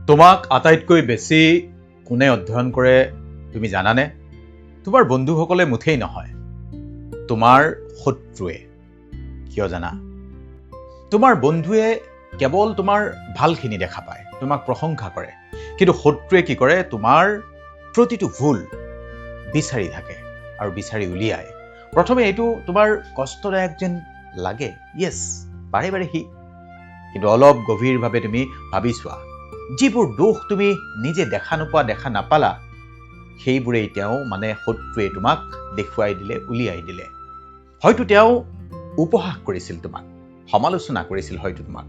তোমাক আটাইতকৈ বেছি কোনে অধ্যয়ন কৰে তুমি জানানে? তোমাৰ বন্ধুসকলে মুঠেই নহয়, তোমাৰ শত্ৰুৱে। কিয় জানা? তোমাৰ বন্ধুৱে কেৱল তোমাৰ ভালখিনি দেখা পায়, তোমাক প্ৰশংসা কৰে, কিন্তু শত্ৰুৱে কি কৰে? তোমাৰ প্ৰতিটো ভুল বিচাৰি থাকে আৰু বিচাৰি উলিয়ায়। প্ৰথমে এইটো তোমাৰ কষ্টদায়ক যেন লাগে, য়েছ, বাৰে বাৰে সি, কিন্তু অলপ গভীৰভাৱে তুমি ভাবি চোৱা, যিবোৰ দোষ তুমি নিজে দেখা নাপালা, সেইবোৰেই তেওঁ শত্ৰুৱে তোমাক দেখুৱাই দিলে, উলিয়াই দিলে। হয়তো তেওঁ উপহাস কৰিছিল তোমাক, সমালোচনা কৰিছিল হয়তো তোমাক,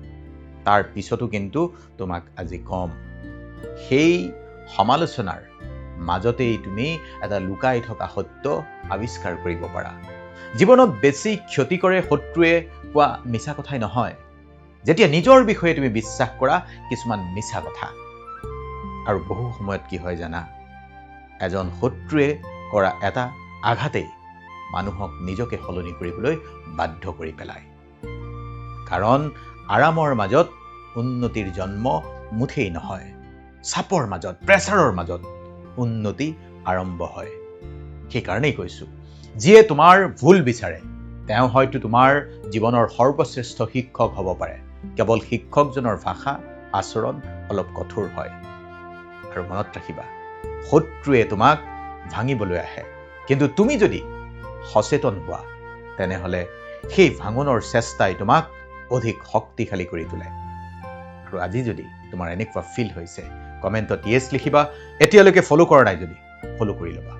তাৰ পিছতো কিন্তু তোমাক আজি কম, সেই সমালোচনাৰ মাজতেই তুমি এটা লুকাই থকা সত্য আৱিষ্কাৰ কৰিব পাৰা। জীৱনত বেছি ক্ষতি কৰে শত্ৰুৱে কোৱা মিছা কথাই নহয়, যেতিয়া নিজৰ বিষয়ে তুমি বিশ্বাস কৰা কিছুমান মিছা কথা। আৰু বহু সময়ত কি হয় জানা? এজন শত্ৰুৱে কৰা এটা আঘাতেই মানুহক নিজকে সলনি কৰিবলৈ বাধ্য কৰি পেলায়। কাৰণ আৰামৰ মাজত উন্নতিৰ জন্ম মুঠেই নহয়, চাপৰ মাজত, প্ৰেছাৰৰ মাজত উন্নতি আৰম্ভ হয়। সেইকাৰণেই কৈছোঁ, যিয়ে তোমাৰ ভুল বিচাৰে তেওঁ হয়তো তোমাৰ জীৱনৰ সৰ্বশ্ৰেষ্ঠ শিক্ষক হ'ব পাৰে। কেৱল শিক্ষকজনৰ ভাষা, আচৰণ অলপ কঠোৰ হয়। আৰু মনত ৰাখিবা, শত্ৰুৱে তোমাক ভাঙিবলৈ আহে, কিন্তু তুমি যদি সচেতন হোৱা, তেনেহ'লে সেই ভাঙনৰ চেষ্টাই তোমাক অধিক শক্তিশালী কৰি তোলে। আৰু আজি যদি তোমাৰ এনেকুৱা ফিল হৈছে, কমেণ্টত য়েছ লিখিবা। এতিয়ালৈকে ফ'ল' কৰা নাই যদি ফ'ল' কৰি ল'বা।